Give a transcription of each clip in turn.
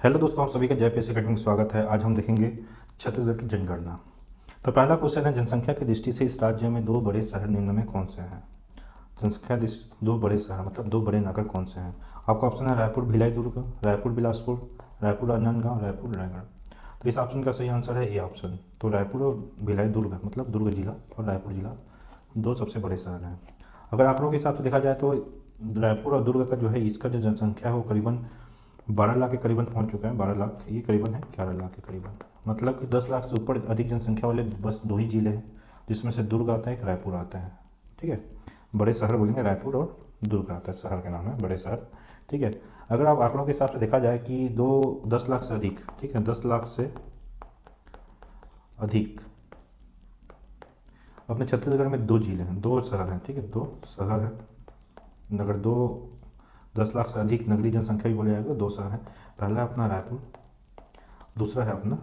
Hello दोस्तों, आप सभी का जयपीएससी अकेडमी में स्वागत है। आज हम देखेंगे छत्तीसगढ़ की जनगणना। तो पहला क्वेश्चन है, जनसंख्या की दृष्टि से इस राज्य में दो बड़े शहर निम्न में कौन से हैं। जनसंख्या दृष्टि दो बड़े शहर मतलब दो बड़े नगर कौन से हैं। आपका ऑप्शन है रायपुर भिलाई दुर्ग, रायपुर बिलासपुर, रायपुर राजनांदगांव, रायपुर रायगढ़। तो इस ऑप्शन का सही आंसर है ए ऑप्शन। तो रायपुर और भिलाई दुर्ग मतलब दुर्ग जिला और रायपुर जिला दो सबसे बड़े शहर हैं। अगर आप लोगों के हिसाब से देखा जाए तो रायपुर और दुर्ग का जो है इसका जो जनसंख्या है वो करीबन 12 लाख के करीबन पहुंच चुका है। 12 लाख ये करीबन है 11 लाख के करीबन, मतलब कि 10 लाख से ऊपर अधिक जनसंख्या वाले बस दो ही जिले हैं, जिसमें से दुर्ग आता है, एक रायपुर आता है। ठीक है, बड़े शहर बोलेंगे रायपुर और दुर्ग आता है, शहर का नाम है बड़े शहर। ठीक है, अगर आप आंकड़ों के हिसाब से देखा जाए कि 10 लाख से अधिक, ठीक है 10 लाख से अधिक अपने छत्तीसगढ़ में दो जिले हैं, दो शहर हैं। ठीक है, दो शहर हैं। अगर दो 10 लाख से अधिक नगरीय जनसंख्या भी बोले जाएगा, दो शहर हैं। पहला है अपना रायपुर, दूसरा है अपना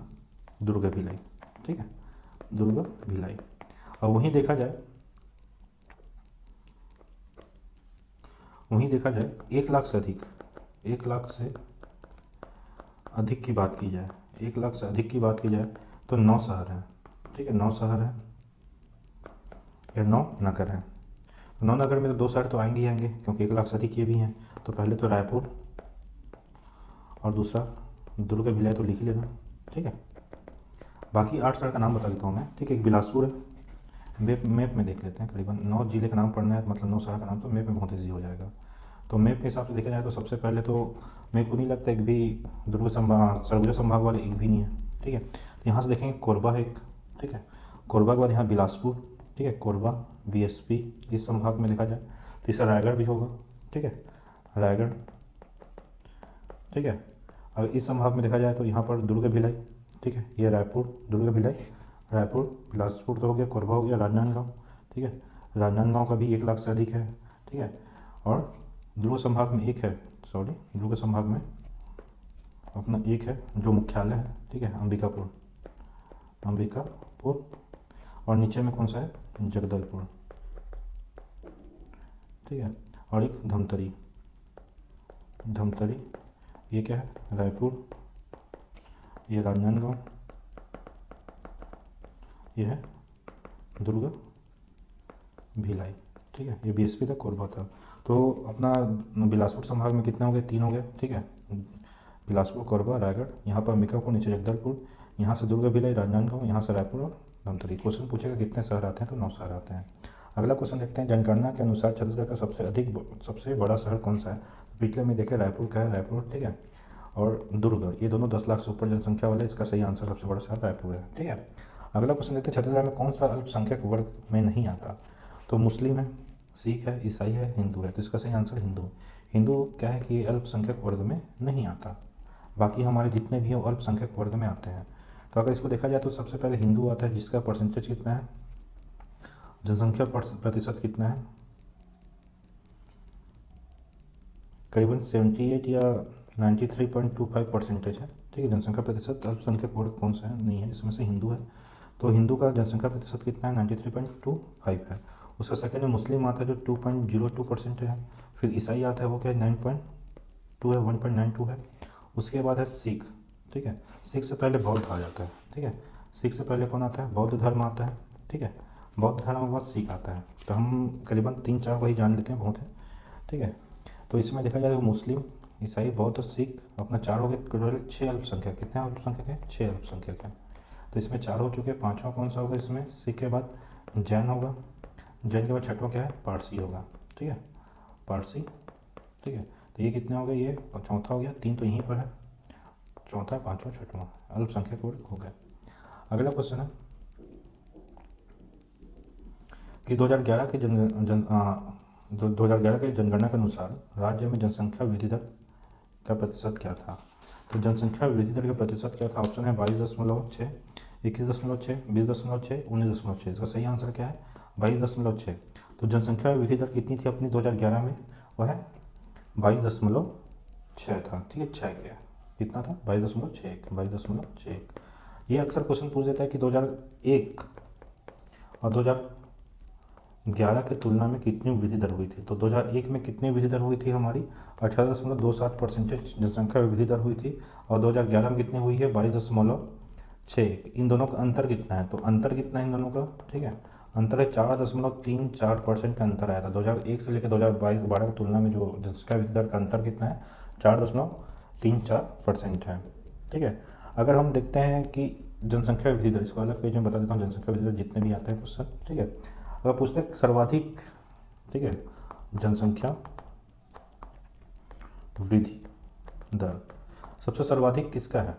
दुर्ग भिलाई। ठीक है, दुर्ग भिलाई। और वहीं देखा जाए 1 लाख से अधिक, 1 लाख से अधिक की बात की जाए, 1 लाख से अधिक की बात की जाए तो 9 शहर हैं। ठीक है, 9 शहर हैं या 9 नगर हैं। 9 नगर में तो दो शहर तो आएंगे ही आएंगे, क्योंकि 1 लाख से अधिक ये भी हैं। तो पहले तो रायपुर और दूसरा दुर्ग भिलाई तो लिख ही लेना। ठीक है, बाकी 8 शहर का नाम बता देता हूँ मैं। ठीक है, एक बिलासपुर है, मैप में देख लेते हैं। करीबन 9 जिले का नाम पढ़ना है, मतलब 9 शहर का नाम, तो मैप में बहुत ईजी हो जाएगा। तो मैप के हिसाब से देखा जाए तो सबसे पहले तो मेरे को नहीं लगता एक भी दुर्ग संभाग सरगुजा संभाग वाले एक भी नहीं है। ठीक है, तो यहाँ से देखेंगे कोरबा है एक। ठीक है, कोरबा के बाद यहाँ बिलासपुर। ठीक है, कोरबा बीएसपी इस संभाग में देखा जाए। तीसरा रायगढ़ भी होगा। ठीक है, रायगढ़। ठीक है, और इस संभाग में देखा जाए तो यहाँ पर दुर्ग भिलाई। ठीक है, ये रायपुर दुर्ग भिलाई, रायपुर बिलासपुर तो हो गया, कोरबा हो गया, राजनांदगांव। ठीक है, राजनांदगांव का भी 1 लाख से अधिक है। ठीक है, और दुर्ग संभाग में एक है, सॉरी दुर्ग संभाग में अपना एक है जो मुख्यालय है। ठीक है, अंबिकापुर, अंबिकापुर। और नीचे में कौन सा है, जगदलपुर। ठीक है, और एक धमतरी, धमतरी ये क्या है, रायपुर, ये राजनांदगांव, ये है दुर्ग भिलाई। ठीक है, ये बीएसपी था, कोरबा था। तो अपना बिलासपुर संभाग में कितना हो गया, 3 हो गया। ठीक है, बिलासपुर, कोरबा, रायगढ़, यहाँ पर अंबिकापुर, नीचे जगदलपुर, यहाँ से दुर्ग भिलाई, राजनांदगांव, यहाँ से रायपुर और धमतरी। क्वेश्चन पूछेगा कितने शहर आते हैं, तो 9 शहर आते हैं। अगला क्वेश्चन देखते हैं, जनगणना के अनुसार छत्तीसगढ़ का सबसे बड़ा शहर कौन सा है। पिछले में देखे रायपुर का है, रायपुर। ठीक है, और दुर्ग, ये दोनों 10 लाख से ऊपर जनसंख्या वाले, इसका सही आंसर सबसे बड़ा शहर रायपुर है। ठीक है, अगला क्वेश्चन देखते हैं, छत्तीसगढ़ में कौन सा अल्पसंख्यक वर्ग में नहीं आता। तो मुस्लिम है, सिख है, ईसाई है, हिंदू है। तो इसका सही आंसर हिंदू। हिंदू क्या है कि अल्पसंख्यक वर्ग में नहीं आता, बाकी हमारे जितने भी हैं अल्पसंख्यक वर्ग में आते हैं। तो अगर इसको देखा जाए तो सबसे पहले हिंदू आता है, जिसका परसेंटेज कितना है, जनसंख्या प्रतिशत कितना है, करीबन 78 या 93.25% है। ठीक है, जनसंख्या प्रतिशत अल्पसंख्यक वर्ग कौन सा है, नहीं है, इसमें से हिंदू है। तो हिंदू का जनसंख्या प्रतिशत कितना है, 93.25 है। उसका सेकंड में मुस्लिम आता है जो 2.02% है। फिर ईसाई आता है, वो क्या है, 9.2 है, 1.92 है। उसके बाद है सिख। ठीक है, सिख से पहले बौद्ध आ जाता है। ठीक है, सिख से पहले कौन आता है, बौद्ध धर्म आता है। ठीक है, बौद्ध धर्म के बाद सिख आता है। तो हम करीबन 3-4 वही जान लेते हैं, बहुत है। ठीक है, तो इसमें देखा जाए तो मुस्लिम, ईसाई, बौद्ध, सिख अपना 4 हो गए, टोटल 6 अल्पसंख्यक। कितने अल्पसंख्यक है, 6 अल्पसंख्यक है। तो इसमें 4 हो चुके हैं, पाँचवा कौन सा होगा इसमें, सिख के बाद जैन होगा, जैन के बाद छठवां क्या है, पारसी होगा। ठीक है, पारसी। ठीक है, तो ये कितने हो गए, ये चौथा हो गया, 3 तो यहीं पर है, चौथा, पाँचवा, छठवां अल्पसंख्यक वर्ग हो गए। अगला क्वेश्चन है कि 2011 के 2011 के जनगणना के अनुसार राज्य में जनसंख्या वृद्धि दर का प्रतिशत क्या था। तो जनसंख्या वृद्धि दर का प्रतिशत क्या था, ऑप्शन है 22.6, 21.6, 20.6, 19.6। इसका सही आंसर क्या है, 22.6। तो जनसंख्या वृद्धि दर कितनी थी अपनी 2011 में, वह है 22.6 था। ठीक है, 6 क्या कितना था, 22.61, 22.61। ये अक्सर क्वेश्चन पूछ देता है कि 2001 और 2011 की तुलना में कितनी वृद्धि दर हुई थी? तो 2001 में कितनी वृद्धि दर हुई थी हमारी? 18.27% जनसंख्या वृद्धि दर हुई थी। और 2011 में कितनी हुई है? 22.6। इन दोनों का अंतर कितना है? तो अंतर कितना है इन दोनों का? ठीक है, अंतर है 4.34% का अंतर आया था 2001 से लेकर 2022-12 की तुलना में। जो जनसंख्या वृद्धि दर का अंतर कितना है? 4.34% है। ठीक है, अगर हम देखते हैं कि जनसंख्या वृद्धि दर, इसको अलग पेज में बता देता हूँ, जनसंख्या वृद्धि दर जितने भी आते हैं क्वेश्चन। ठीक है, अगर पूछते हैं सर्वाधिक, ठीक है, जनसंख्या वृद्धि दर सबसे सर्वाधिक किसका है?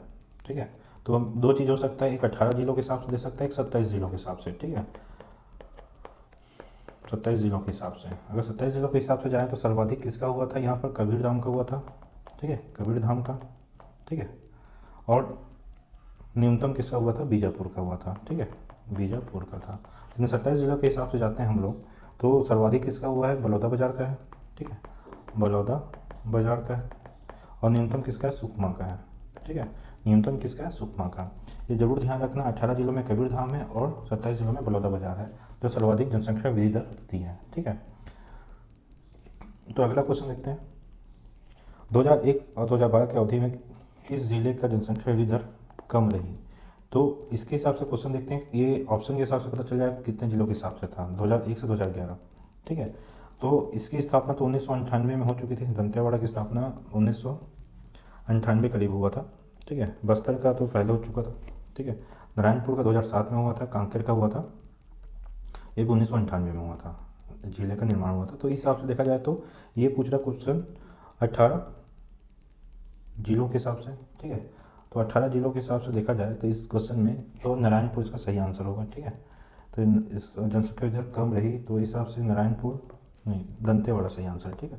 ठीक है, तो हम दो चीज़ हो सकता है, एक 18 जिलों के हिसाब से दे सकता है, एक 27 जिलों के हिसाब से। ठीक है, 27 जिलों के हिसाब से, अगर 27 जिलों के हिसाब से जाएँ तो सर्वाधिक किसका हुआ था? यहाँ पर कबीरधाम का हुआ था। ठीक है, कबीरधाम का। ठीक है, और न्यूनतम किसका हुआ था? बीजापुर का हुआ था। ठीक है, बीजापुर का था। लेकिन 27 जिलों के हिसाब से जाते हैं हम लोग, तो सर्वाधिक किसका हुआ है? बलौदाबाजार का है। ठीक है, बलौदाबाजार का है। और न्यूनतम किसका है? सुकमा का है। ठीक है, न्यूनतम किसका है? सुकमा का। ये जरूर ध्यान रखना, 18 जिलों में कबीरधाम है और 27 जिलों में बलौदाबाजार है, जो सर्वाधिक जनसंख्या वृद्धि दर रखती है। ठीक है, तो अगला क्वेश्चन देखते हैं। 2001 और 2012 की अवधि में किस जिले का जनसंख्या वृद्धि दर कम रही? तो इसके हिसाब से क्वेश्चन देखते हैं, ये ऑप्शन के हिसाब से पता चल जाएगा कितने जिलों के हिसाब से था 2001 से 2011। ठीक है, तो इसकी स्थापना तो 1998 में हो चुकी थी। दंतेवाड़ा की स्थापना 1998 करीब हुआ था। ठीक है, बस्तर का तो पहले हो चुका था। ठीक है, नारायणपुर का 2007 में हुआ था, कांकेर का हुआ था, ये भी 1998 में हुआ था, जिले का निर्माण हुआ था। तो इस हिसाब से देखा जाए तो ये पूछ रहा क्वेश्चन 18 जिलों के हिसाब से। ठीक है, तो 18 जिलों के हिसाब से देखा जाए तो इस क्वेश्चन में तो नारायणपुर इसका सही आंसर होगा। ठीक है, तो इस जनसंख्या इधर कम रही तो इस हिसाब से नारायणपुर नहीं, दंतेवाड़ा सही आंसर है। ठीक है,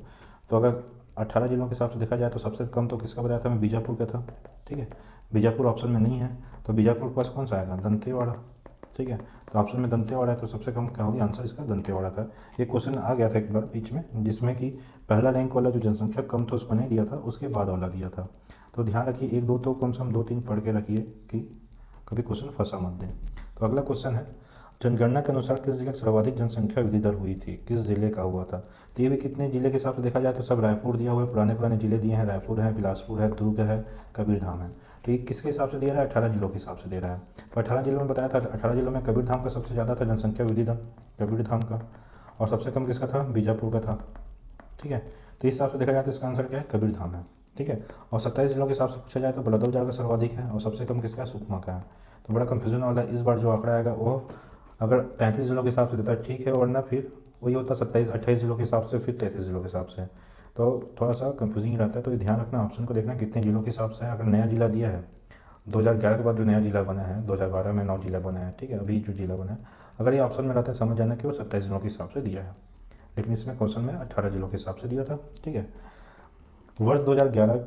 तो अगर 18 जिलों के हिसाब से देखा जाए तो सबसे कम तो किसका बताया था मैं? बीजापुर का था। ठीक है, बीजापुर ऑप्शन में नहीं है, तो बीजापुर के पास कौन सा आएगा? दंतेवाड़ा। ठीक है, तो ऑप्शन में दंतेवाड़ा है, तो सबसे कम क्या होगी? आंसर इसका दंतेवाड़ा था। ये क्वेश्चन आ गया था एक बार बीच में, जिसमें कि पहला रैंक वाला जो जनसंख्या कम था उसको नहीं दिया था, उसके बाद वाला दिया था। तो ध्यान रखिए, एक दो तो कम से कम दो तीन पढ़ के रखिए कि कभी क्वेश्चन फंसा मत दें। तो अगला क्वेश्चन है, जनगणना के अनुसार किस जिले की सर्वाधिक जनसंख्या वृद्धि दर हुई थी? किस जिले का हुआ था? तो ये भी कितने जिले के हिसाब से देखा जाए तो सब रायपुर दिया हुआ है, पुराने पुराने जिले दिए हैं, रायपुर है, बिलासपुर है, दुर्ग है, कबीरधाम है। तो ये किसके हिसाब से दे रहा है? 18 जिलों के हिसाब से दे रहा है। तो 18 जिलों में बताया था, 18 जिलों में कबीरधाम का सबसे ज़्यादा था जनसंख्या वृद्धि दर, कबीरधाम का। और सबसे कम किसका था? बीजापुर का था। ठीक है, तो इस हिसाब से देखा जाए तो इसका आंसर क्या है? कबीरधाम है। ठीक है, और 27 जिलों के हिसाब से पूछा जाए तो बलौदाबाजार का सर्वाधिक है और सबसे कम किसका है? सुकमा का है। तो बड़ा कंफ्यूजन वाला है। इस बार जो आंकड़ा आएगा वो अगर 33 जिलों के हिसाब से देता है ठीक है, वरना फिर वही होता 27-28 जिलों के हिसाब से, फिर 33 जिलों के हिसाब से। तो थोड़ा सा कंफ्यूजिंग रहता है, तो ये ध्यान रखना, ऑप्शन को देखना कितने जिलों के हिसाब से है। अगर नया जिला दिया है 2011 के बाद जो नया जिला बना है, 2012 में 9 जिला बना है। ठीक है, अभी जो जिला बना है, अगर ये ऑप्शन में रहता है समझ जाना कि वो 27 जिलों के हिसाब से दिया है, लेकिन इसमें क्वेश्चन में 18 जिलों के हिसाब से दिया था। ठीक है, वर्ष 2011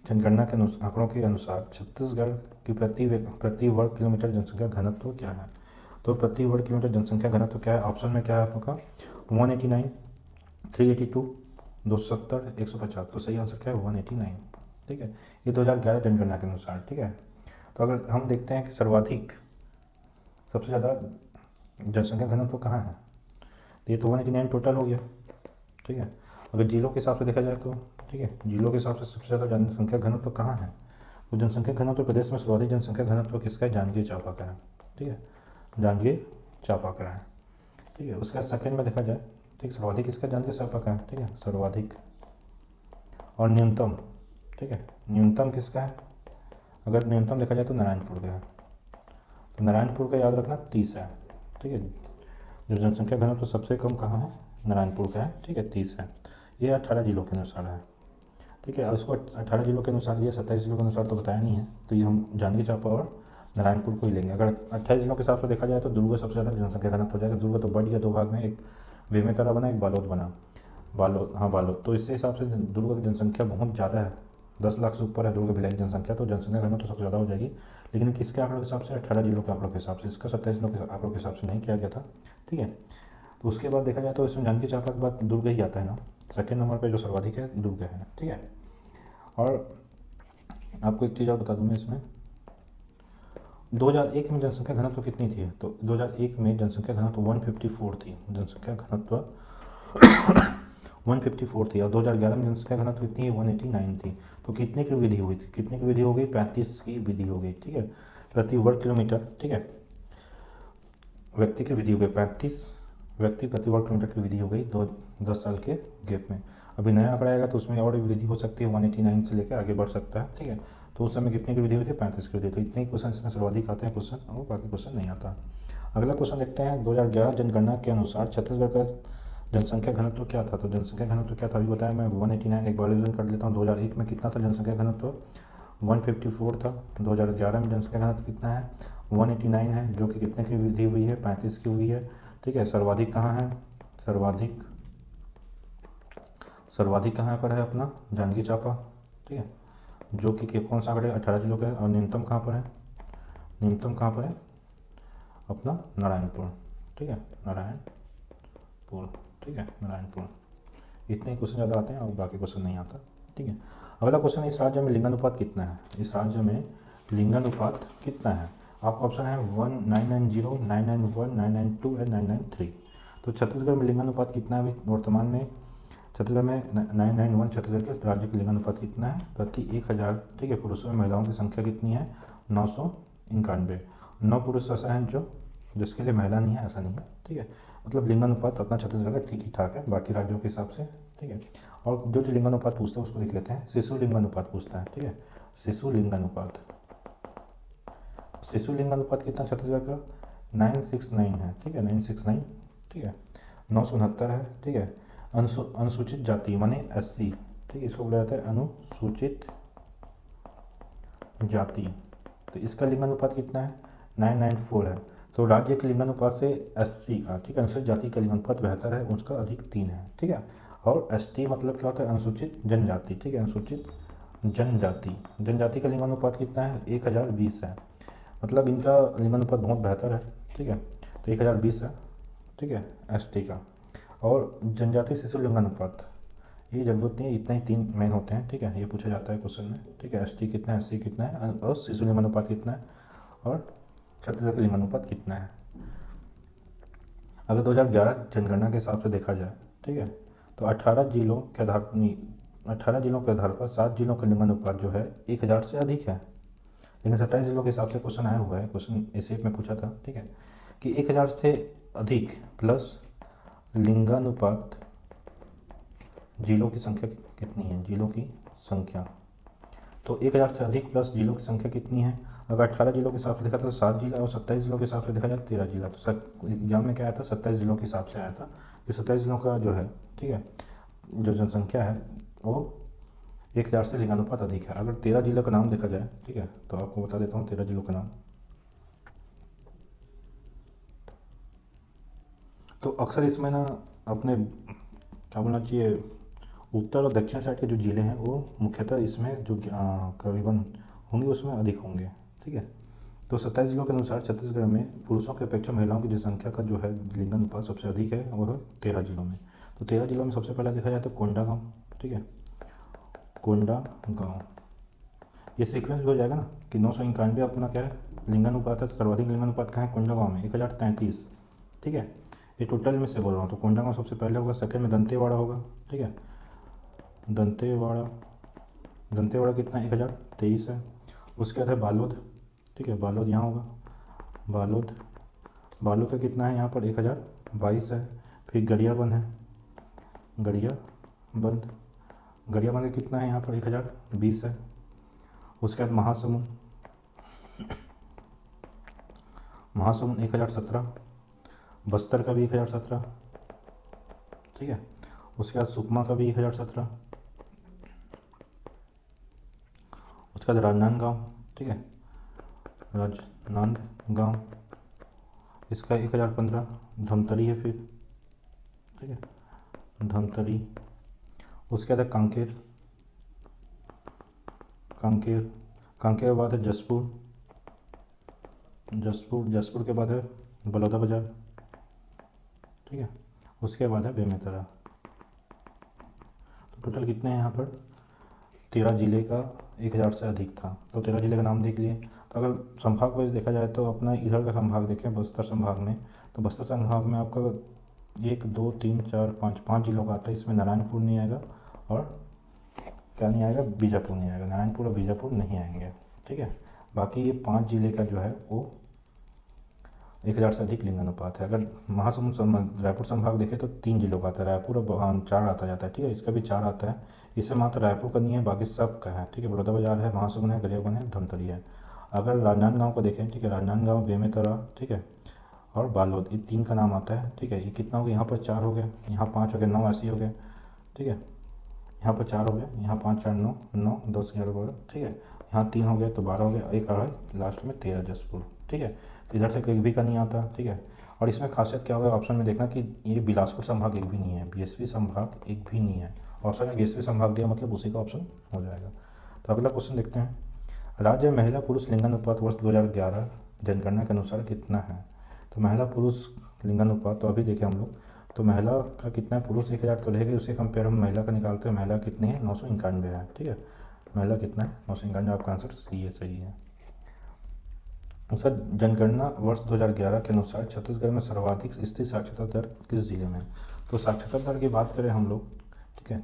जनगणना के आंकड़ों के अनुसार छत्तीसगढ़ की प्रति वर्ग किलोमीटर जनसंख्या घनत्व क्या है? तो प्रति वर्ग किलोमीटर जनसंख्या घनत्व क्या है? ऑप्शन में क्या है आपका? 189, 382, 270, 150। तो सही आंसर क्या है? 189। ठीक है, ये 2011 जनगणना के अनुसार। ठीक है, तो अगर हम देखते हैं कि सर्वाधिक सबसे ज़्यादा जनसंख्या घनत्व कहाँ है, तो ये तो 189 टोटल हो गया। ठीक है, अगर जिलों के हिसाब से देखा जाए तो, ठीक है, जिलों के हिसाब से सबसे ज़्यादा जनसंख्या घनत्व कहाँ है? तो जनसंख्या घनत्व प्रदेश में सर्वाधिक जनसंख्या घनत्व किसका है? जांजगीर चांपा का है। ठीक है, जांजगीर चांपा का है। ठीक है, उसका सेकंड में देखा जाए, ठीक, सर्वाधिक किसका? जांजगीर चांपा का है। ठीक है, सर्वाधिक। और न्यूनतम, ठीक है, न्यूनतम किसका है? अगर न्यूनतम देखा जाए तो नारायणपुर का है। तो नारायणपुर का याद रखना 30 है। ठीक है, जो जनसंख्या घनत्व सबसे कम कहाँ है? नारायणपुर का है। ठीक है, 30 है। ये 18 जिलों के अनुसार है। ठीक है, और इसको 18 जिलों के अनुसार लिया, 27 जिलों के अनुसार तो बताया नहीं है, तो ये हम जांजगीर चांपा और नारायणपुर को ही लेंगे। अगर 28 जिलों के हिसाब से देखा जाए तो दुर्ग सबसे ज़्यादा जनसंख्या घनत्व हो जाएगा। दुर्ग तो बढ़ गया दो भाग में, एक बेमेतरा बना, एक बालोद बना। बालोद, हाँ बालोद, तो इसके हिसाब से दुर्ग की जनसंख्या बहुत ज़्यादा है, 10 लाख से ऊपर है दुर्ग भिलाई की जनसंख्या, तो जनसंख्या घनत्व तो सबसे ज़्यादा हो जाएगी। लेकिन किसके आंकड़ों के हिसाब से? 18 जिलों के आंकड़ों के हिसाब से। इसका 27 जिलों के आंकड़ों के हिसाब से नहीं किया गया था। ठीक है, तो उसके बाद देखा जाए तो इसमें जांजगीर चांपा के बाद दुर्ग ही आता है ना, सेकेंड नंबर पर जो सर्वाधिक है दुर्ग है। ठीक है, और आपको एक चीज़ और बता दूँ मैं इसमें, 2001 में जनसंख्या घनत्व कितनी थी? तो 2001 में जनसंख्या घनत्व 154 थी, जनसंख्या घनत्व 154 थी। और 2011 में जनसंख्या घनत्व कितनी है? 189 थी। तो कितने की वृद्धि हुई थी? कितने की वृद्धि हो गई? 35 की वृद्धि हो गई, ठीक है, प्रति वर्ग किलोमीटर, ठीक है, व्यक्ति की वृद्धि हो गई, 35 व्यक्ति प्रति वर्ग किलोमीटर की वृद्धि हो गई 10 साल के गैप में। अभी नया आंकड़ा आएगा तो उसमें और वृद्धि हो सकती है, 189 से लेकर आगे बढ़ सकता है, ठीक है। तो उस समय कितने की वृद्धि हुई थी? 35 की वृद्धि। तो इतने ही क्वेश्चन इसमें सर्वाधिक आते हैं क्वेश्चन, और बाकी क्वेश्चन नहीं आता। अगला क्वेश्चन देखते हैं। 2011 जनगणना के अनुसार छत्तीसगढ़ का जनसंख्या घनत्व क्या था? तो जनसंख्या घनत्व क्या था अभी बताया मैं, 189। एक बार रिविजन कर लेता हूँ। 2001 में कितना था जनसंख्या घनत्व? 154 था। 2011 में जनसंख्या घनत्व कितना है? 189 है, जो कि कितने की वृद्धि हुई है? 35 की हुई है, ठीक है। सर्वाधिक कहाँ है? सर्वाधिक सर्वाधिक कहाँ पर है? अपना जांजगीर चांपा, ठीक है, जो कि कौन सा आंकड़े? 18 जिलों का है। और न्यूनतम कहाँ पर है? न्यूनतम कहाँ पर है? अपना नारायणपुर, ठीक है, नारायणपुर, ठीक है, नारायणपुर। इतने ही क्वेश्चन ज़्यादा आते हैं और बाकी क्वेश्चन नहीं आता, ठीक है। अगला क्वेश्चन, इस राज्य में लिंगानुपात कितना है? इस राज्य में लिंगानुपात कितना है? आपका ऑप्शन है 1990, 991, 992 एंड 993। तो छत्तीसगढ़ में लिंगानुपात कितना है अभी वर्तमान में? छत्तीसगढ़ में 991 छत्तीसगढ़ के राज्य का लिंगानुपात कितना है प्रति 1000, ठीक है। पुरुषों में महिलाओं की संख्या कितनी है? 991। 9 पुरुष ऐसा है जो जिसके लिए महिला नहीं है, ऐसा नहीं है, ठीक है। मतलब लिंगानुपात अपना छत्तीसगढ़ का ठीक ही ठाक है बाकी राज्यों के हिसाब से, ठीक है। और जो जो लिंगानुपात पूछता है उसको लिख लेते हैं। शिशु लिंगानुपात पूछता है, ठीक है, शिशु लिंगानुपात। शिशु लिंगानुपात कितना छत्तीसगढ़ का? 969 है, ठीक है, 969, ठीक है। 969 है, ठीक है। अनुसूचित जाति माने SC, ठीक है, इसको बोला जाता है अनुसूचित जाति। तो इसका लिंगानुपात कितना है? 994 है। तो राज्य के लिंगानुपात से SC का, ठीक है, अनुसूचित जाति का लिंगानुपात बेहतर है, उसका अधिक 3 है, ठीक है। और ST मतलब क्या होता है? अनुसूचित जनजाति, ठीक है, अनुसूचित जनजाति। जनजाति का लिंगानुपात कितना है? 1020 है। मतलब इनका लिंगानुपात बहुत बेहतर है, ठीक है। तो 1020 है, ठीक है, ST का। और जनजाति शिशु लिंगानुपात, ये जरूरत नहीं है, इतना ही 3 मेन होते हैं, ठीक है, ये पूछा जाता है क्वेश्चन में, ठीक है। ST कितना है, SC कितना है, और शिशु लिंगानुपात कितना है, और छत्तीसगढ़ का लिंगानुपात कितना है। अगर 2011 जनगणना के हिसाब से देखा जाए, ठीक है, तो 18 जिलों के आधार पर 7 जिलों का लिंगानुपात जो है 1000 से अधिक है। लेकिन 27 जिलों के हिसाब से क्वेश्चन आया हुआ है, क्वेश्चन ऐसे में पूछा था, ठीक है, कि 1000 से अधिक प्लस लिंगानुपात जिलों की संख्या कितनी है? जिलों की संख्या, तो 1000 से अधिक प्लस जिलों की संख्या कितनी है? अगर 18 जिलों के हिसाब से देखा तो 7 जिला, और 27 जिलों के हिसाब से देखा जाए 13 जिला। तो एग्जाम में क्या आया था? 27 जिलों के हिसाब से आया था कि 27 जिलों का जो है, ठीक है, जो जनसंख्या है वो 1000 से लिंगानुपात अधिक है। अगर 13 जिलों का नाम देखा जाए, ठीक है, तो आपको बता देता हूँ 13 जिलों का नाम। तो अक्सर इसमें ना अपने क्या बोलना चाहिए, उत्तर और दक्षिण साइड के जो ज़िले हैं वो मुख्यतः इसमें जो करीबन होंगे उसमें अधिक होंगे, ठीक है। तो 27 जिलों के अनुसार छत्तीसगढ़ में पुरुषों की अपेक्षा महिलाओं की जनसंख्या का जो है लिंगानुपात सबसे अधिक है, और 13 जिलों में। तो 13 जिलों में सबसे पहला देखा जाए तो कोंडागांव, ठीक है, कोंडागांव। ये सीक्वेंस भी हो जाएगा ना कि 991 अपना क्या है लिंगानुपात है, सर्वाधिक लिंगानुपात कहाँ है? कोंडागांव में 1033, ठीक है। ये टोटल में से बोल रहा हूँ, तो कोंडागांव सबसे पहले होगा, सेकंड में दंतेवाड़ा होगा, ठीक है, दंतेवाड़ा। दंतेवाड़ा कितना? 1023 है। उसके बाद है बालोद, ठीक है, बालोद यहाँ होगा, बालोद। बालोद का कितना है यहाँ पर? 1022 है। फिर गरियाबंद है, गरियाबंद। गरियाबंद का कितना है यहाँ पर? 1020 है। उसके बाद महासमुंद, महासमुंद 1017। बस्तर का भी 1017, ठीक है। उसके बाद सुकमा का भी 1017। उसके बाद राजनांदगांव, ठीक है, राजनांदगांव, इसका 1015। धमतरी है फिर, ठीक है, धमतरी। उसके बाद है कांकेर, कांकेर। कांकेर के बाद है जसपुर, जसपुर। जसपुर के बाद है बलौदाबाजार, ठीक है। उसके बाद है बेमेतरा। तो टोटल कितने हैं यहाँ पर? 13 जिले का 1000 से अधिक था। तो 13 जिले का नाम देख लिए। तो अगर संभाग वाइज देखा जाए तो अपना इधर का संभाग देखें, बस्तर संभाग में, तो बस्तर संभाग में आपका 1 2 3 4 5 5 जिलों का आता है। इसमें नारायणपुर नहीं आएगा और क्या नहीं आएगा, बीजापुर नहीं आएगा। नारायणपुर और बीजापुर नहीं आएंगे, ठीक है। बाकी ये 5 जिले का जो है वो 1000 से अधिक लिंगानुपात है। अगर महासमुंद रायपुर संभाग देखें तो 3 जिलों का आता है, रायपुर और 4 आता जाता है, ठीक है। इसका भी 4 आता है। इससे मात्र रायपुर का नहीं है, बाकी सब का है, ठीक है। बलौदाबाजार है, महासमुंद है, गरियाबंद है, धमतरी है। अगर राजनांदगांव को देखें, ठीक है, राजनांदगांव, बेमेतरा, ठीक है, और बालोद, ये 3 का नाम आता है, ठीक है। ये कितना हो गया, यहाँ पर 4 हो गया, यहाँ 5 हो गया, 9 ऐसे ही हो गया, ठीक है। यहाँ पर 4 हो गया, यहाँ 5 4 9 9 10 11 12, ठीक है। यहाँ 3 हो गया तो 12 हो गया, एक आ रहा है लास्ट में 13 जसपुर, ठीक है। तो इधर से कोई भी का नहीं आता, ठीक है। और इसमें खासियत क्या होगा, ऑप्शन में देखना कि ये बिलासपुर संभाग एक भी नहीं है, बीएसपी संभाग एक भी नहीं है। ऑप्शन में बीएसपी संभाग दिया मतलब उसी का ऑप्शन हो जाएगा। तो अगला क्वेश्चन देखते हैं। राज्य में महिला पुरुष लिंगानुपात वर्ष 2011 जनगणना के अनुसार कितना है। तो महिला पुरुष लिंगानुपात तो अभी देखें हम लोग, तो महिला का कितना है, पुरुष 1000 तो रहेगा, उसे कंपेयर हम महिला का निकालते हैं। महिला कितनी है, 991 है, ठीक है। महिला कितना है, 991। आपका आंसर सी है, सही है। सर, जनगणना वर्ष 2011 के अनुसार छत्तीसगढ़ में सर्वाधिक स्त्री साक्षरता दर किस जिले में है। तो साक्षरता दर की बात करें हम लोग, ठीक है,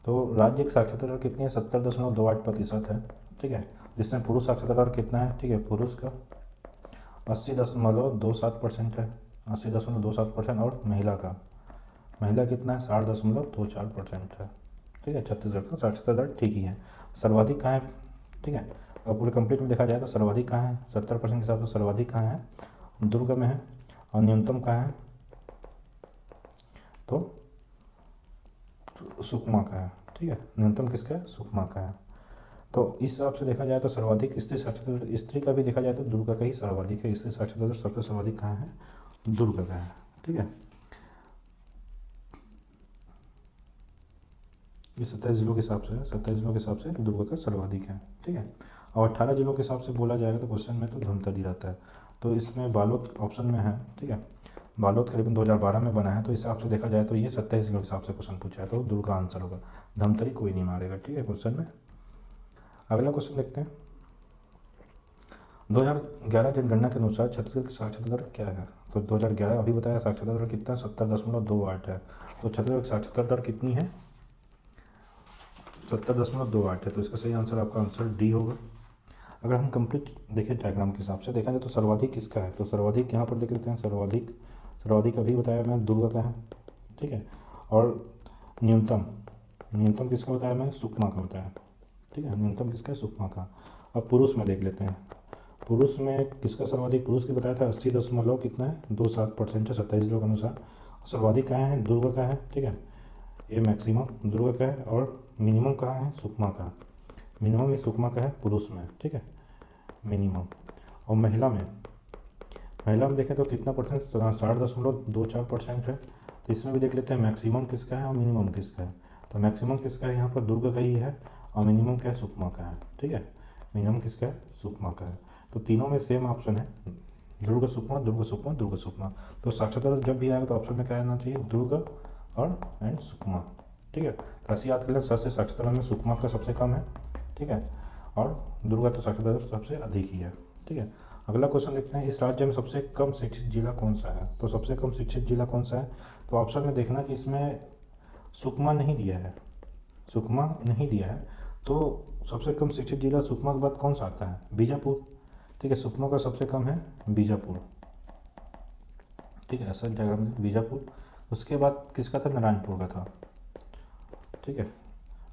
तो राज्य की साक्षरता दर कितनी है, 70.28% है, ठीक है। जिसमें पुरुष साक्षरता दर कितना है, ठीक है, पुरुष का 80.27% है, 80.27%। और महिला कितना है, 60.24% है, ठीक है। छत्तीसगढ़ का साक्षरता दर ठीक ही है। सर्वाधिक कहाँ है, ठीक है। अगर पूरे कंप्लीट में देखा जाए तो सर्वाधिक कहाँ है, 70% के हिसाब से सर्वाधिक कहाँ है, दुर्ग में है। और न्यूनतम कहाँ है, तो सुकमा का है, ठीक है। न्यूनतम किसका है, सुकमा का है। तो इस हिसाब से देखा जाए तो सर्वाधिक स्त्री साक्षरता दर, स्त्री का भी देखा जाए तो दुर्ग का ही सर्वाधिक है। स्त्री साक्षरता दर सबसे सर्वाधिक कहाँ है, दुर्ग का है, ठीक है। ये 27 जिलों के हिसाब से है, 27 जिलों के हिसाब से दुर्ग का सर्वाधिक है, ठीक है। और 18 जिलों के हिसाब से बोला जाएगा तो क्वेश्चन में तो धमतरी रहता है। तो इसमें बालोद ऑप्शन में है, ठीक है। बालोद करीबन 2012 में बना है, तो इस हिसाब से देखा जाए तो ये 27 जिलों के हिसाब से क्वेश्चन पूछा है, तो दुर्ग का आंसर होगा। धमतरी कोई नहीं मारेगा, ठीक है, क्वेश्चन में। अगला क्वेश्चन देखते हैं। 2011 जनगणना के अनुसार छत्तीसगढ़ की साक्षरता दर क्या है। तो 2011 अभी बताया साक्षरता दर कितना, 70.28 है। तो छत्तीसगढ़ की साक्षरता दर कितनी है, 70.28 है। तो इसका सही आंसर आपका आंसर डी होगा। अगर हम कंप्लीट देखें डायग्राम के हिसाब से देखा जाए तो सर्वाधिक किसका है, तो सर्वाधिक यहाँ पर देख लेते हैं। सर्वाधिक अभी बताया मैं दुर्ग का है, ठीक है। और न्यूनतम किसका बताया मैं, सुकमा का बताया, ठीक है। न्यूनतम किसका है, सुकमा का। अब पुरुष में देख लेते हैं। पुरुष में किसका सर्वाधिक, पुरुष की बताया था 80 दशमलव कितना है, 27% है, 27 जिलों के अनुसार। सर्वाधिक कहाँ है, दुर्ग का है, ठीक है। ये मैक्सिमम दुर्ग का है। और मिनिमम कहाँ है, सुकमा का। मिनिमम ये सुकमा का है पुरुष में, ठीक है, मिनिमम। और महिला में देखें तो कितना परसेंट, 60.24% है। तो इसमें भी देख लेते हैं मैक्सिमम किसका है और मिनिमम किसका है। तो मैक्सिमम किसका है, यहाँ पर दुर्ग का ही है। और मिनिमम क्या है, सुकमा का है, ठीक है। मिनिमम किसका है, सुकमा का है। तो तीनों में सेम ऑप्शन है, दुर्ग सुकमा, दुर्ग सुकमा, दुर्ग सुकमा। तो साक्षरता जब भी आएगा तो ऑप्शन में क्या आना चाहिए, दुर्ग और एंड सुकमा, ठीक है। तो ऐसे याद कर लें, सबसे साक्षरता में सुकमा का सबसे कम है, ठीक है। और दुर्ग तो साक्षरता दर सबसे अधिक ही है, ठीक है। अगला क्वेश्चन देखते हैं। इस राज्य में सबसे कम शिक्षित जिला कौन सा है। तो सबसे कम शिक्षित जिला कौन सा है, तो ऑप्शन में देखना कि इसमें सुकमा नहीं दिया है, सुकमा नहीं दिया है। तो सबसे कम शिक्षित जिला सुकमा के बाद कौन सा आता है, बीजापुर, ठीक है। सुकमा का सबसे कम है बीजापुर, ठीक है। ऐसा डायग्राम में बीजापुर। उसके बाद किसका था, नारायणपुर का था, ठीक है।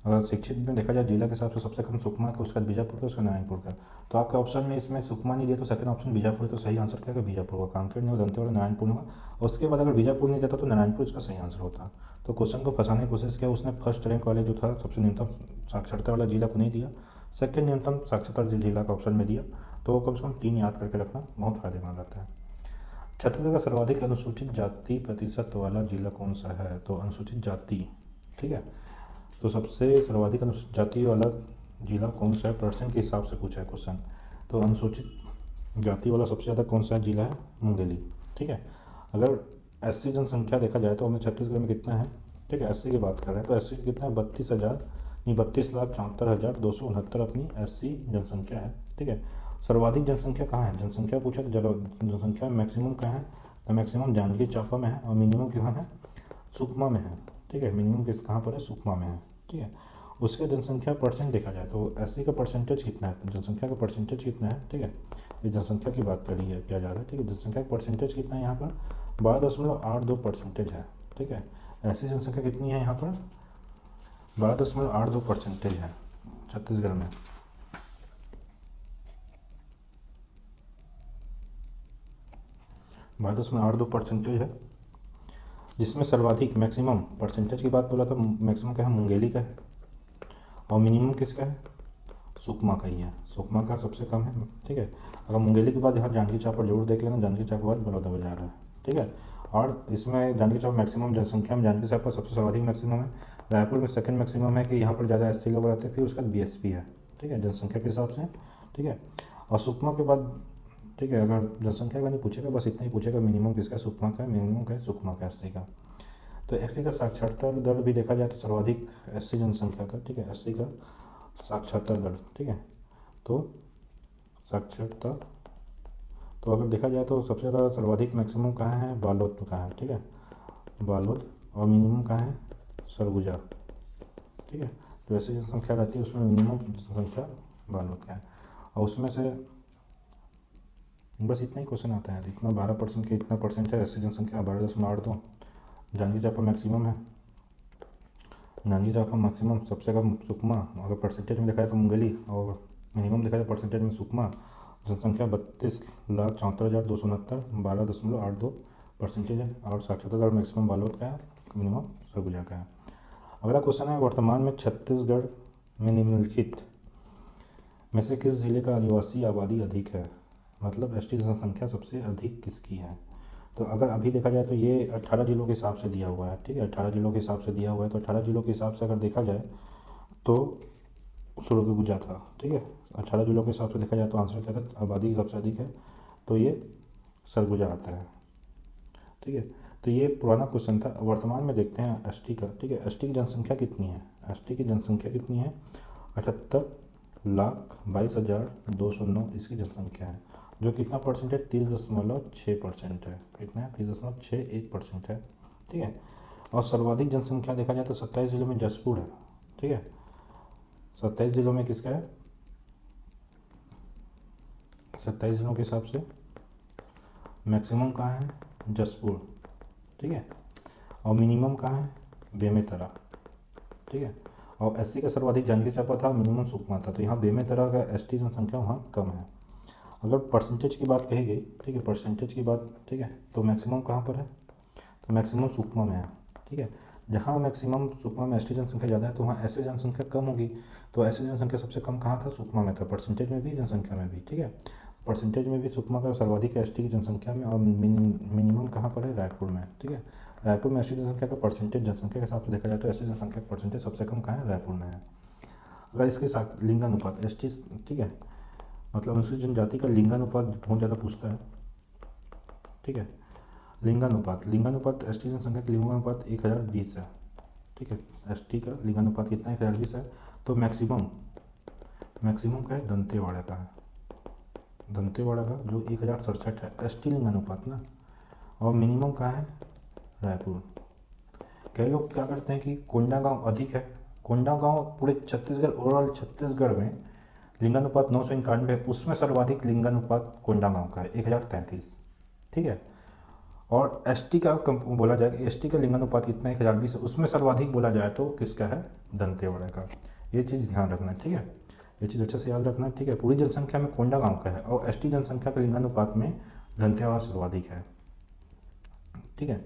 अगर शिक्षित में देखा जाए जिला के हिसाब से सबसे कम सुकमा का, उसका बीजापुर का, उसका नारायणपुर का। तो आपके ऑप्शन में इसमें सुकमा नहीं दिया तो सेकंड ऑप्शन बीजापुर है। तो सही आंसर क्या है, बीजापुर का। कांकेर नहीं होगा, दंतेवाड़ा, नारायणपुर होगा। और उसके बाद अगर बीजापुर नहीं देता तो नारायणपुर इसका सही आंसर होता। तो क्वेश्चन को फंसाने की कोशिश किया उसने। फर्स्ट रैंक वाले जो था सबसे न्यूनतम साक्षरता वाला जिला को नहीं दिया, सेकेंड न्यूनतम साक्षरता जिला का ऑप्शन में दिया। तो कम से कम 3 याद करके रखना बहुत फायदेमंद रहता है। छत्तीसगढ़ का सर्वाधिक अनुसूचित जाति प्रतिशत वाला जिला कौन सा है। तो अनुसूचित जाति, ठीक है। तो सबसे सर्वाधिक अनुसूचित जाति वाला जिला कौन सा है, परसेंट के हिसाब से पूछा है क्वेश्चन। तो अनुसूचित जाति वाला सबसे ज़्यादा कौन सा जिला है, मुंगेली, ठीक है। अगर एससी जनसंख्या देखा जाए तो हमें छत्तीसगढ़ में कितना है, ठीक है। एससी की बात कर रहे हैं तो एससी कितना है, ये 32,74,269 अपनी एससी जनसंख्या है। ठीक है, सर्वाधिक जनसंख्या कहाँ है, जनसंख्या पूछा तो जनसंख्या मैक्सिमम कहाँ है, तो मैक्सिमम जांजगीर चांपा में है और मिनिमम कहाँ है, सुकमा में है। ठीक है, मिनिमम किस कहाँ पर है, सुकमा में है। ठीक है, उसके जनसंख्या परसेंट देखा जाए तो एससी का परसेंटेज कितना है, जनसंख्या का परसेंटेज कितना है। ठीक है, ये जनसंख्या की बात करी है किया जा रहा है। ठीक है, जनसंख्या का परसेंटेज कितना है यहाँ पर, 12.82% है। ठीक है, ऐसी जनसंख्या कितनी है यहाँ पर, 12.82% है छत्तीसगढ़ में। बारह दशमलव 82% है, जिसमें सर्वाधिक मैक्सिमम परसेंटेज की बात बोला तो मैक्सिमम क्या है, मुंगेली का है, और मिनिमम किसका है, सुकमा का ही है। सुकमा का सबसे कम है। ठीक है, अगर मुंगेली के बाद यहाँ जांजगीर चांपा जरूर देख लेना, जांजगीर चांपा के बाद बलौदाबाजार है। ठीक है, और इसमें जांजगीर चांपा मैक्सिमम जनसंख्या में जांजगीर चांपा सबसे सर्वाधिक मैक्सिमम है। रायपुर में सेकंड मैक्सिमम है कि यहाँ पर ज़्यादा एससी लोग रहते हैं, फिर उसके बाद बीएसपी है। ठीक है, जनसंख्या के हिसाब से। ठीक है, और सुकमा के बाद, ठीक है, अगर जनसंख्या का नहीं पूछेगा, बस इतना ही पूछेगा मिनिमम किसका, सुकमा का, मिनिमम का है सुकमा का, एससी का। तो एससी का साक्षरता दर भी देखा जाए तो सर्वाधिक एससी जनसंख्या का। ठीक है, एससी का साक्षरता दर। ठीक है, तो साक्षरता, तो अगर देखा जाए तो सबसे ज़्यादा सर्वाधिक मैक्सिमम कहाँ है, बालोद में कहाँ है। ठीक है, बालोद, और मिनिमम कहाँ है, सरगुजा। ठीक है, तो ऐसी जनसंख्या रहती है उसमें मिनिमम जनसंख्या बालोद का है, और उसमें से बस इतना ही क्वेश्चन आता है, इतना 12% के इतना परसेंट है ऐसी जनसंख्या, 12.82। जांजगीर चांपा मैक्सिमम है, जांजगीर चांपा मैक्सिमम, सबसे कम सुकमा। अगर परसेंटेज में देखा जाए तो मुंगेली, और मिनिमम देखा जाए परसेंटेज में सुकमा। जनसंख्या 32,74,269, 12.82% है, और साक्षरता दर मैक्सिमम बालोद का है, मिनिमम सरगुजा का है। अगला क्वेश्चन है, वर्तमान में छत्तीसगढ़ में निम्नलिखित में से किस जिले का आदिवासी आबादी अधिक है, मतलब एसटी जनसंख्या सबसे अधिक किसकी है। तो अगर अभी देखा जाए तो ये 18 जिलों के हिसाब से दिया हुआ है। ठीक है, 18 जिलों के हिसाब से दिया हुआ है, तो 18 जिलों के हिसाब से अगर देखा जाए तो सरगुजा था। ठीक है, 18 जिलों के हिसाब से देखा जाए तो आंसर क्या था, आबादी सबसे अधिक है, तो ये सरगुजा आता है। ठीक है, तो ये पुराना क्वेश्चन था। वर्तमान में देखते हैं एसटी का। ठीक है, एसटी की जनसंख्या कितनी है, एसटी की जनसंख्या कितनी है, 78,22,209 इसकी जनसंख्या है, जो कितना परसेंट है, 30.6% है। कितना है, 30.61% है। ठीक है, और सर्वाधिक जनसंख्या देखा जाए तो 27 जिलों में जसपुर है। ठीक है, 27 जिलों में किसका है, 27 जिलों के हिसाब से मैक्सिमम कहाँ है, जसपुर। ठीक है, और मिनिमम कहाँ है, बेमेतरा। ठीक है, और एससी का सर्वाधिक जांजगीर चांपा था, मिनिमम सुकमा था, तो यहाँ बेमेतरा का एसटी जनसंख्या वहाँ कम है। अगर परसेंटेज की बात कही गई, ठीक है, परसेंटेज की बात, ठीक है, तो मैक्सिमम कहाँ पर है, तो मैक्सिमम सुकमा में है। ठीक है, जहाँ मैक्सिमम सुकमा में एसटी जनसंख्या ज़्यादा है तो वहाँ एससी जनसंख्या कम होगी, तो एससी जनसंख्या सबसे कम कहाँ था, सुकमा में था, परसेंटेज में भी जनसंख्या में भी। ठीक है, परसेंटेज में भी सुकमा का सर्वाधिक एसटी की जनसंख्या में, और मिनिमम कहाँ पर है, रायपुर में। ठीक है, रायपुर में एसटी जनसंख्या का परसेंटेज, जनसंख्या के हिसाब से देखा जाए तो एसटी जनसंख्या का परसेंटेज सबसे कम कहाँ है, रायपुर में है। अगर इसके साथ लिंगानुपात एसटी, ठीक है, मतलब अनुसूचित जनजाति का लिंगानुपात बहुत ज़्यादा पूछता है। ठीक है, लिंगानुपात एसटी जनसंख्या का लिंगानुपात 1020 है। ठीक है, एसटी का लिंगानुपात कितना है, 1020 है। तो मैक्सिमम का है दंतेवाड़ा का है, दंतेवाड़ा का जो 1067 है एसटी लिंगानुपात ना, और मिनिमम कहाँ है, रायपुर। कई लोग क्या करते हैं कि कोंडागांव अधिक है, कोंडागांव पूरे छत्तीसगढ़, ओवरऑल छत्तीसगढ़ में लिंगानुपात 991 है, उसमें सर्वाधिक लिंगानुपात कोंडागांव का है 1033। ठीक है, और एसटी का बोला जाए, एसटी का लिंगानुपात कितना है, 1020 है, उसमें सर्वाधिक बोला जाए तो किसका है, दंतेवाड़ा का। ये चीज़ ध्यान रखना है। ठीक है, ये चीज़ अच्छे से याद रखना है। ठीक है, पूरी जनसंख्या में कोंडागांव का है, और एसटी जनसंख्या के लिंगानुपात में दंतेवाड़ा सर्वाधिक है। ठीक है,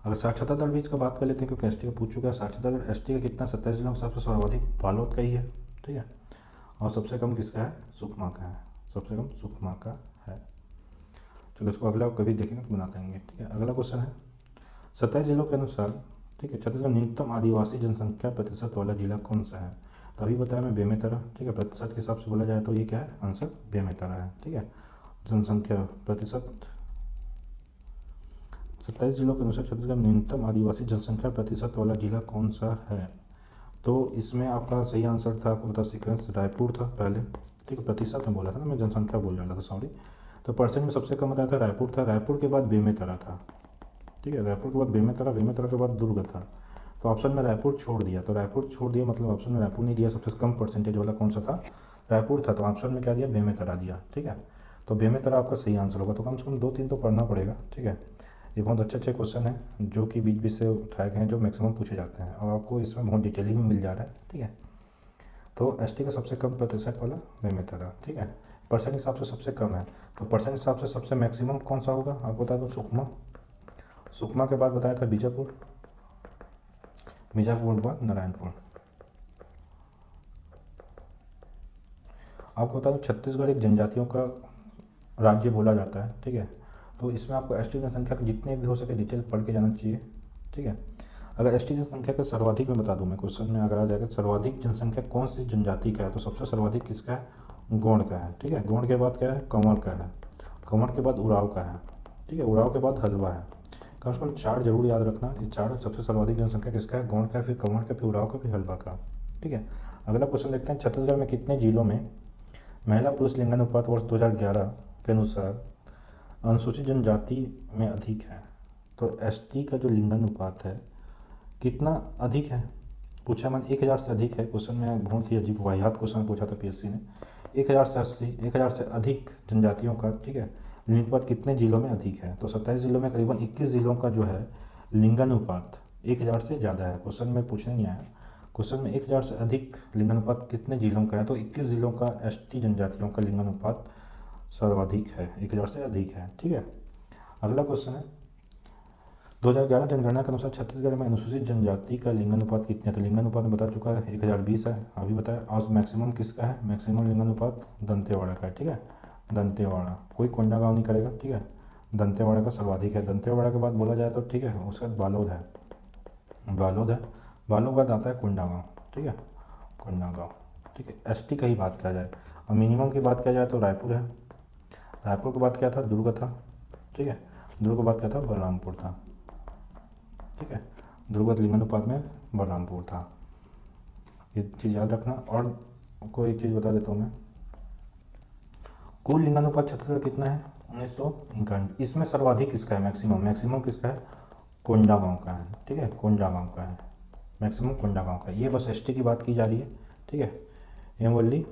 अगर साक्षरता दर भी इसका बात कर लेते हैं, क्योंकि एसटी का पूछ चुका है। साक्षरता दर एसटी का कितना, 27 जिलों के हिसाब से सर्वाधिक बालोद का ही है। ठीक है, और सबसे कम किसका है, सुकमा का है, सबसे कम सुकमा का है। चलो इसको अगला कभी देखेंगे तो बनाते हैं। ठीक है, अगला क्वेश्चन है, 27 जिलों के अनुसार, ठीक है, छत्तीसगढ़ न्यूनतम आदिवासी जनसंख्या प्रतिशत वाला जिला कौन सा है, तो अभी बताया मैं बेमेतरा। ठीक है, प्रतिशत के हिसाब से बोला जाए तो ये क्या है, आंसर बेमेतरा है। ठीक है, जनसंख्या प्रतिशत, 27 जिलों के अनुसार छत्तीसगढ़ न्यूनतम आदिवासी जनसंख्या प्रतिशत वाला जिला कौन सा है, तो इसमें आपका सही आंसर था, आपको बता सीक्वेंस रायपुर था पहले, ठीक है। प्रतिशत में बोला था ना, मैं जनसंख्या बोल रहा था, सॉरी। तो परसेंट में सबसे कम बताया था रायपुर था, रायपुर के बाद बेमेतरा था, ठीक है। रायपुर के बाद बेमेतरा, बेमेतरा के बाद दुर्ग था। तो ऑप्शन में रायपुर छोड़ दिया, तो रायपुर छोड़ दिया मतलब ऑप्शन में रायपुर नहीं दिया। सबसे कम परसेंटेज वाला कौन सा था? रायपुर था। तो ऑप्शन में क्या दिया? बेमेतरा दिया, ठीक है। तो बेमेतरा आपका सही आंसर होगा। तो कम से कम 2-3 तो पढ़ना पड़ेगा, ठीक है। ये बहुत अच्छे अच्छे क्वेश्चन हैं जो कि बीच बीच से उठाए गए हैं, जो मैक्सिमम पूछे जाते हैं, और आपको इसमें बहुत डिटेलिंग में मिल जा रहा है, ठीक है। तो एसटी का सबसे कम प्रतिशत वाला बेमेतरा, ठीक है। परसेंट हिसाब से सबसे कम है, तो परसेंट हिसाब से सबसे मैक्सिमम कौन सा होगा? आपको बता दो, सुकमा। सुकमा के बाद बताया था बीजापुर, बीजापुर के बाद नारायणपुर। आपको बता दूं छत्तीसगढ़ एक जनजातियों का राज्य बोला जाता है, ठीक है। तो इसमें आपको एसटी जनसंख्या का जितने भी हो सके डिटेल पढ़ के जाना चाहिए, ठीक है। अगर एसटी जनसंख्या के सर्वाधिक में बता दूं मैं, क्वेश्चन में अगर आ जाएगा सर्वाधिक जनसंख्या कौन सी जनजाति का है, तो सबसे सर्वाधिक किसका है? गोंड का है, ठीक है। गोंड के बाद क्या है? कंवर का है। कंवर के बाद उराव का है, ठीक है। उराव के बाद हलवा है। कम से कम 4 जरूर याद रखना, ये 4 सबसे सर्वाधिक जनसंख्या किसका है? गोंड का, फिर कंवर का, फिर उराव का, फिर हलवा का, ठीक है। अगला क्वेश्चन देखते हैं, छत्तीसगढ़ में कितने जिलों में महिला पुरुष लिंगानुपात वर्ष 2011 के अनुसार अनुसूचित जनजाति में अधिक है? तो एसटी का जो लिंगानुपात है कितना अधिक है पूछा मैंने, 1000 से अधिक है। क्वेश्चन में बहुत ही अजीब वाहियात क्वेश्चन पूछा था पीएससी ने। 1000 से 80, 1000 से अधिक जनजातियों का, ठीक है, लिंगानुपात कितने जिलों में अधिक है? तो 27 जिलों में करीबन 21 जिलों का जो है लिंगानुपात 1000 से ज़्यादा है। क्वेश्चन में पूछने नहीं आया, क्वेश्चन में 1000 से अधिक लिंगानुपात कितने जिलों का है? तो 21 जिलों का एसटी जनजातियों का लिंगानुपात सर्वाधिक है, 1000 से अधिक है, ठीक है। अगला क्वेश्चन है, 2011 जनगणना के अनुसार छत्तीसगढ़ में अनुसूचित जनजाति का लिंगानुपात कितने? तो लिंगानुपात में बता चुका है 1020 है, अभी बताया। और मैक्सिमम किसका है? मैक्सिमम लिंगानुपात दंतेवाड़ा का है, ठीक है। दंतेवाड़ा, कोई कोंडागांव नहीं करेगा, ठीक है। दंतेवाड़ा का सर्वाधिक है। दंतेवाड़ा के बाद बोला जाए तो, ठीक है, उसके बाद बालोद है, बालोद है। बालोद के बाद आता है कोंडागांव, ठीक है, कोंडागांव, ठीक है। एसटी का ही बात किया जाए और मिनिमम की बात किया जाए तो रायपुर है। रायपुर के बाद क्या था? दुर्ग था, ठीक है। दुर्ग के बाद क्या था? बलरामपुर था, ठीक है। दुर्गत लिंगानुपात में बलरामपुर था, ये चीज़ याद रखना। और आपको एक चीज़ बता देता हूँ मैं, कुल लिंगानुपात छत्तीसगढ़ कितना है? 1951। इसमें सर्वाधिक किसका है? मैक्सिमम, मैक्सिमम किसका है? कोंडागांव का है, ठीक है, कोंडागांव का है, मैक्सिमम कोंडागांव का है। ये बस एसटी की बात की जा रही है, ठीक है। ये बोली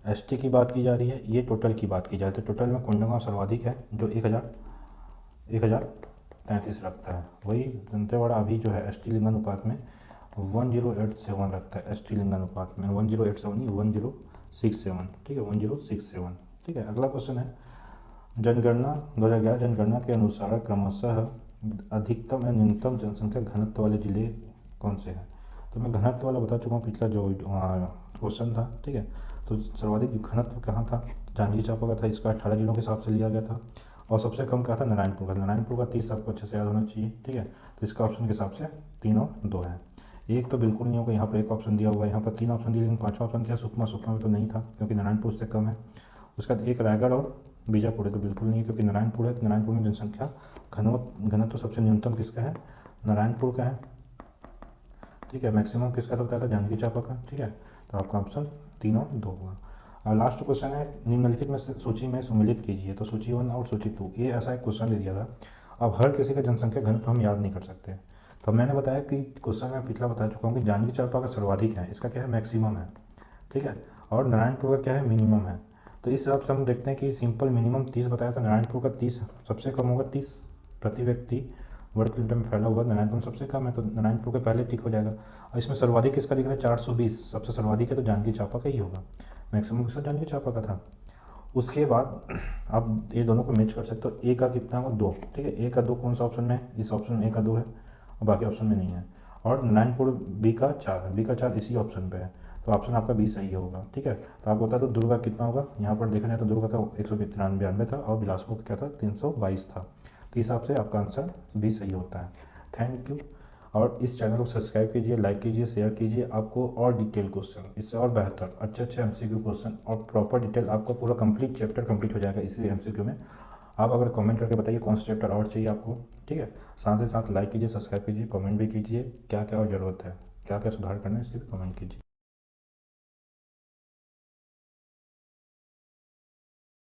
एसटी की बात की जा रही है, ये टोटल की बात की जाए तो टोटल में कोंडागांव सर्वाधिक है, जो 1033 रखता है। वही दंतेवाड़ा अभी जो है एसटी लिंगानुपात में 1087 रखता है, एसटी लिंगानुपात में 1087 नहीं 1067, ठीक है, 1067, ठीक है। अगला क्वेश्चन है, जनगणना 2011 जनगणना के अनुसार क्रमशः अधिकतम या न्यूनतम जनसंख्या घनत्व वाले जिले कौन से हैं? तो मैं घनत्व वाला बता चुका हूँ पिछला जो क्वेश्चन था, ठीक है। तो सर्वाधिक घनत्व कहाँ था? जांजगीर चांपा का था, इसका 18 जिलों के हिसाब से लिया गया था। और सबसे कम क्या था? नारायणपुर का। नारायणपुर का 30 आपको अच्छे से याद होना चाहिए, ठीक है। तो इसका ऑप्शन के हिसाब से 3 और 2 है। एक तो बिल्कुल नहीं होगा, यहाँ पर एक ऑप्शन दिया हुआ है, यहाँ पर 3 ऑप्शन दिए, लेकिन 5वां ऑप्शन क्या? सुकमा। सुकमा में तो नहीं था क्योंकि नारायणपुर से कम है। उसके बाद एक रायगढ़ और बीजापुर है, तो बिल्कुल नहीं है क्योंकि नारायणपुर है। तो नारायणपुर में जनसंख्या घनत्व सबसे न्यूनतम किसका है? नारायणपुर का है, ठीक है। मैक्सिमम किसका तो बताया था? जांजगीर चांपा का, ठीक है। तो आपका ऑप्शन 3 और 2 होगा। और लास्ट क्वेश्चन है, निम्नलिखित में से सूची में सम्मिलित कीजिए। तो सूची 1 और सूची 2, ये ऐसा एक क्वेश्चन दे दिया था। अब हर किसी का जनसंख्या घनत्व हम याद नहीं कर सकते, तो मैंने बताया कि क्वेश्चन में पिछला बता चुका हूँ कि जांजगीर चांपा का सर्वाधिक है, इसका क्या है? मैक्सिमम है, ठीक है। और नारायणपुर का क्या है? मिनिमम है। तो इस हिसाब से हम देखते हैं कि सिंपल मिनिमम 30 बताया था, नारायणपुर का 30 सबसे कम होगा, 30 प्रति व्यक्ति वर्ग किलोमीटर में फैला हुआ नारायणपुर सबसे कम है, तो नारायणपुर के पहले टिक हो जाएगा। और इसमें सर्वाधिक किसका दिख रहा है? 420 सबसे सर्वाधिक है, तो जांजगीर चांपा का ही होगा। मैक्सिमम किसका? जांजगीर चांपा का था। उसके बाद आप ये दोनों को मैच कर सकते हो। ए का कितना होगा? 2, ठीक है। ए का 2 कौन सा ऑप्शन में? इस ऑप्शन में ए का 2 है और बाकी ऑप्शन में नहीं है। और नारायणपुर बी का 4 है, बी का 4 इसी ऑप्शन पे है, तो ऑप्शन आपका बी सही होगा, ठीक है। तो आपको बता दो दुर्ग का कितना होगा। यहाँ पर देखा जाए तो दुर्ग का 193 था और बिलासपुर का क्या था? 322 था। तो इस हिसाब से आपका आंसर बी सही होता है। Thank you. और इस चैनल को सब्सक्राइब कीजिए, लाइक कीजिए, शेयर कीजिए। आपको और डिटेल क्वेश्चन, इससे और बेहतर अच्छे अच्छे एमसीक्यू क्वेश्चन और प्रॉपर डिटेल, आपको पूरा कंप्लीट चैप्टर कंप्लीट हो जाएगा इसी एमसीक्यू में। आप अगर कमेंट करके बताइए कौन सा चैप्टर और चाहिए आपको, ठीक है। साथ ही साथ लाइक कीजिए, सब्सक्राइब कीजिए, कमेंट भी कीजिए क्या क्या और ज़रूरत है। क्या क्या सुधार करना है इसे भी कमेंट कीजिए।